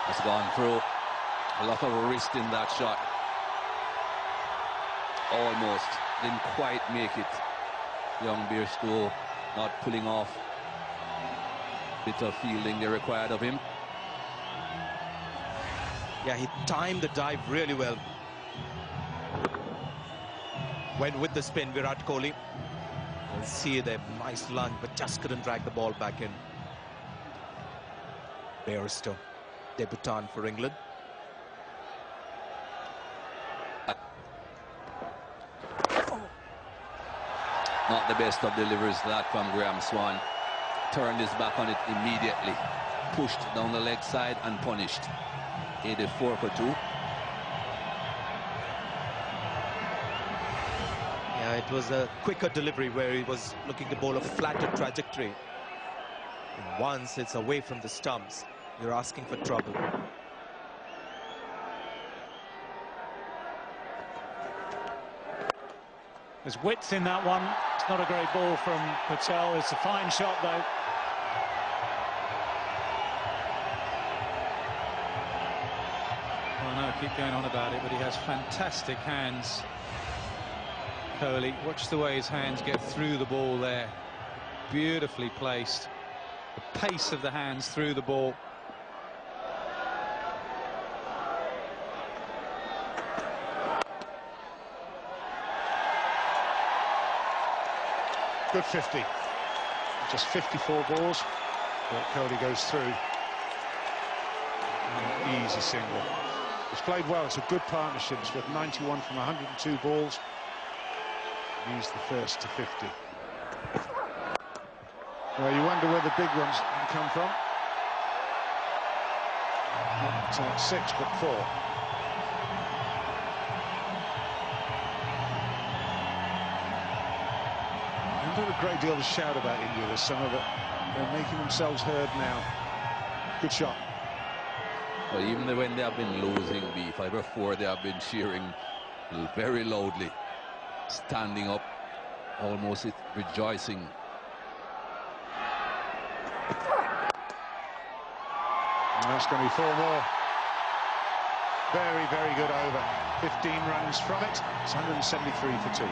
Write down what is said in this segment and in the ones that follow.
Has gone through. A lot of wrist in that shot. Almost. Didn't quite make it. Young Bairstow not pulling off. Bit of fielding they required of him. Yeah, he timed the dive really well. Went with the spin, Virat Kohli. Let's see the nice lunge, but just couldn't drag the ball back in. Bairstow, debutant for England. Not the best of deliveries, that from Graham Swan. Turned his back on it immediately. Pushed down the leg side and punished. 84 for 2. Yeah, it was a quicker delivery where he was looking to bowl a flatter trajectory. And once it's away from the stumps, you're asking for trouble. There's width in that one. It's not a great ball from Patel. It's a fine shot, though. Well, I know I keep going on about it, but he has fantastic hands. Kohli, watch the way his hands get through the ball there. Beautifully placed. The pace of the hands through the ball. Good 50. Just 54 balls, but Kohli goes through. An easy single. It's played well. It's a good partnership. It's got 91 from 102 balls. Used the first to 50. Well, you wonder where the big ones come from. Not 6, but 4. Not a great deal to shout about India this summer, but they're making themselves heard now. Good shot. Well, even when they have been losing B5 or 4, they have been cheering very loudly, standing up, almost rejoicing. And that's going to be 4 more. Very, very good over. 15 runs from it. It's 173 for 2.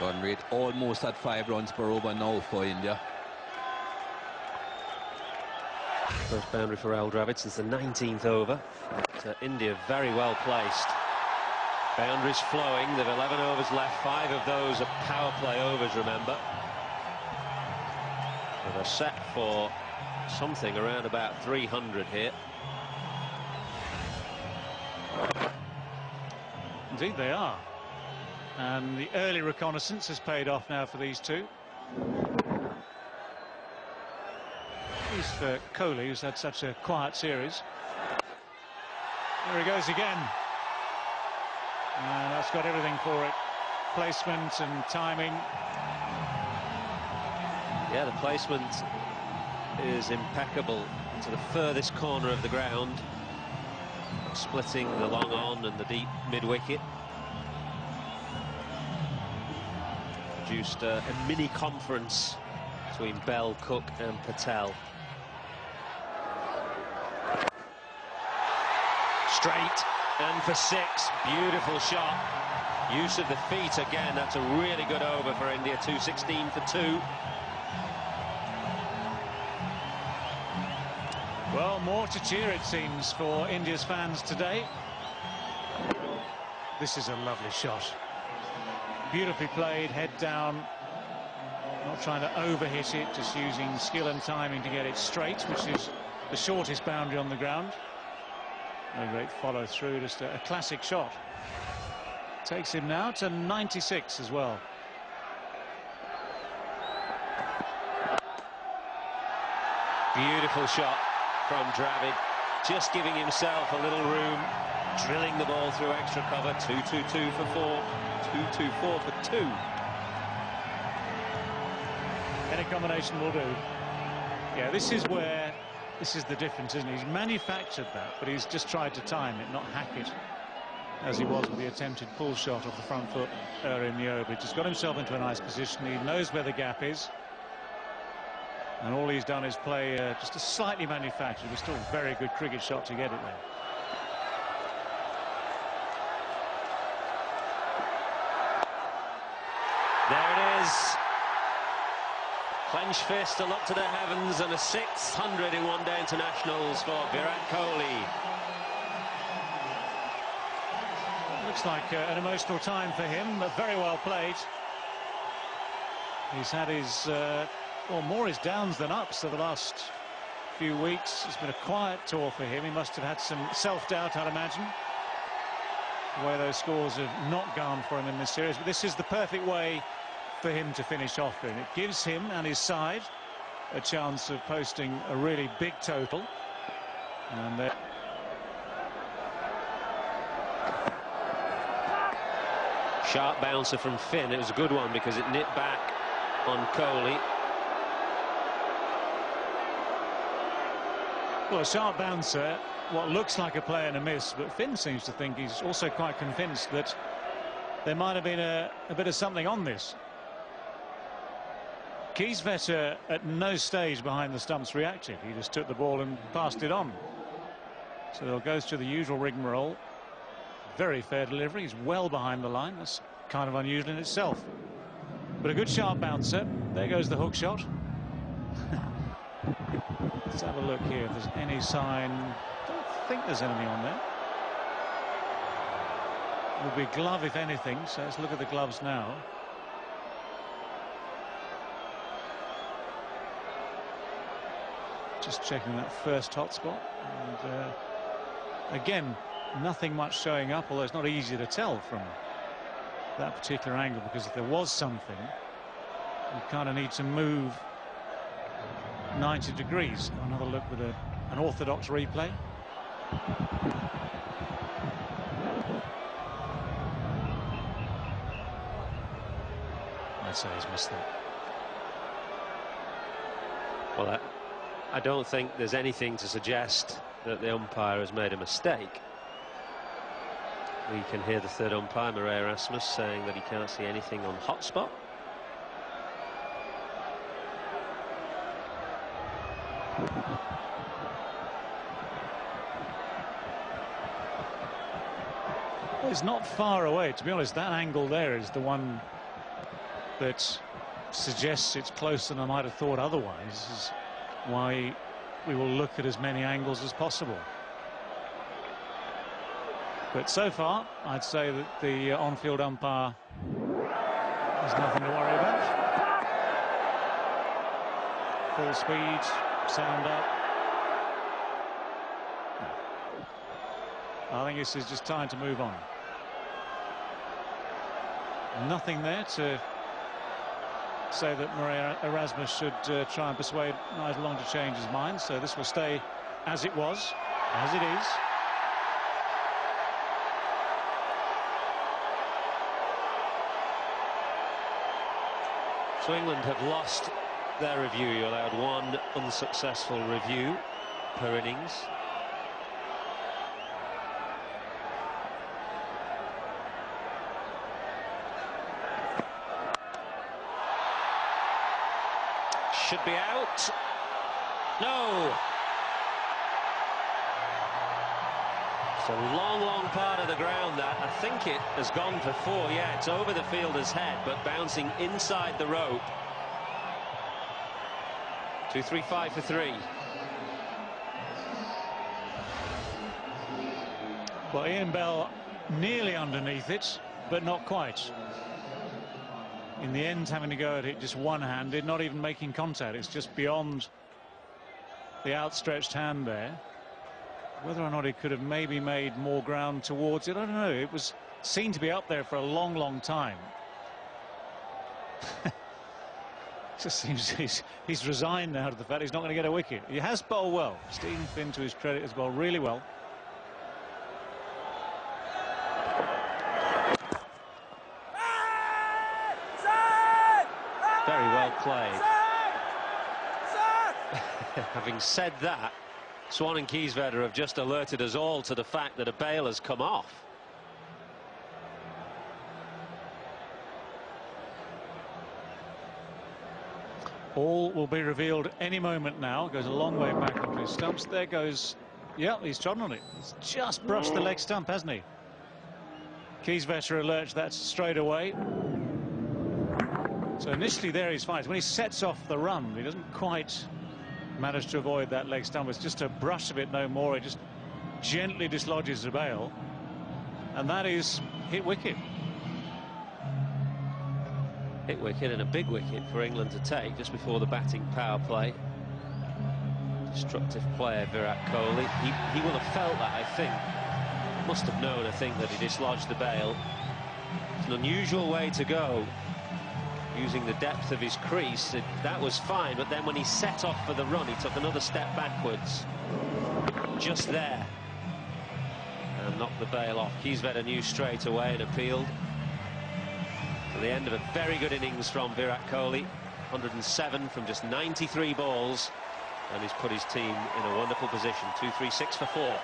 Run rate almost at 5 runs per over now for India. First boundary for Al Dravid since the 19th over. But, India very well placed. Boundaries flowing. They've 11 overs left. 5 of those are power play overs, remember. So they're set for something around about 300 here. Indeed they are. And the early reconnaissance has paid off now for these two. At least for Kohli, who's had such a quiet series. There he goes again. And that's got everything for it. Placement and timing. Yeah, the placement is impeccable to the furthest corner of the ground, splitting the long on and the deep mid-wicket. Produced a mini conference between Bell, Cook and Patel. Straight and for 6. Beautiful shot. Use of the feet again. That's a really good over for India. 216 for 2. Well, more to cheer, it seems, for India's fans today. This is a lovely shot. Beautifully played, head down. Not trying to overhit it, just using skill and timing to get it straight, which is the shortest boundary on the ground. A great follow through, just a classic shot. Takes him now to 96 as well. Beautiful shot from Dravid, just giving himself a little room, drilling the ball through extra cover. 2-2-2 for 4, 2-2-4 for 2. Any combination will do. Yeah, this is the difference, isn't it? He's manufactured that, but he's just tried to time it, not hack it. as he was with the attempted pull shot off the front foot earlier in the over. He's just got himself into a nice position. He knows where the gap is. And all he's done is play just a slightly manufactured, but still very good cricket shot to get it there. There it is. Clenched fist to look to the heavens, and a 600 in one-day internationals for Virat Kohli. Looks like an emotional time for him, but very well played. He's had his, well, more his downs than ups for the last few weeks. It's been a quiet tour for him. He must have had some self-doubt, I'd imagine, the way those scores have not gone for him in this series. But this is the perfect way for him to finish off in. It gives him and his side a chance of posting a really big total. And Sharp bouncer from Finn. It was a good one because it nipped back on Kohli. well, a sharp bouncer, what looks like a play and a miss, but Finn seems to think he's also quite convinced that there might have been a bit of something on this. Kieswetter at no stage behind the stumps reacted. He just took the ball and passed it on. So it goes to the usual rigmarole. Very fair delivery. He's well behind the line. That's kind of unusual in itself. But a good sharp bouncer. There goes the hook shot. Let's have a look here if there's any sign. I don't think there's anything on there. Would be glove if anything. So let's look at the gloves now. Just checking that first hot spot, and again, nothing much showing up, although it's not easy to tell from that particular angle, because if there was something, you kind of need to move 90 degrees. Another look with an orthodox replay. I'd say he's missed that. Well, I don't think there's anything to suggest that the umpire has made a mistake. We can hear the third umpire, Murray Erasmus, saying that he can't see anything on hot spot. Well, it's not far away, to be honest. That angle there is the one that suggests it's closer than I might have thought otherwise. This is why we will look at as many angles as possible. But so far, I'd say that the on-field umpire has nothing to worry about. Full speed, sound up. I think this is just time to move on. Nothing there to say that Murray Erasmus should try and persuade Nigel Long to change his mind. So this will stay as it was, as it is. So England have lost their review. You allowed one unsuccessful review per innings. Should be out. No. It's a long part of the ground that. I think it has gone for 4. Yeah, it's over the fielder's head, but bouncing inside the rope. 2-3-5 for 3. Well, Ian Bell nearly underneath it, but not quite. In the end, having to go at it just one-handed, not even making contact. It's just beyond the outstretched hand there. Whether or not he could have maybe made more ground towards it, I don't know. It was seen to be up there for a long time. It just seems he's resigned now to the fact he's not going to get a wicket. He has bowled well. Stephen Finn, to his credit, has bowled really well. Very well played. Having said that, Swan and Kieswetter have just alerted us all to the fact that a bail has come off. All will be revealed any moment now. Goes a long way back onto his stumps. There goes. Yeah, he's trodden on it. He's just brushed the leg stump, hasn't he? Kieswetter alerts that straight away. So initially there he's fine. When he sets off the run, he doesn't quite manage to avoid that leg stump. It's just a brush of it, no more. It just gently dislodges the bail. And that is hit wicket. Hit wicket, and a big wicket for England to take just before the batting power play. Destructive player, Virat Kohli. He will have felt that, I think. Must have known, I think, that he dislodged the bail. It's an unusual way to go, using the depth of his crease. That was fine, but then when he set off for the run, he took another step backwards. Just there. And knocked the bail off. Kieswetter knew straight away and appealed. To the end of a very good innings from Virat Kohli. 107 from just 93 balls. And he's put his team in a wonderful position. 2-3-6 for 4.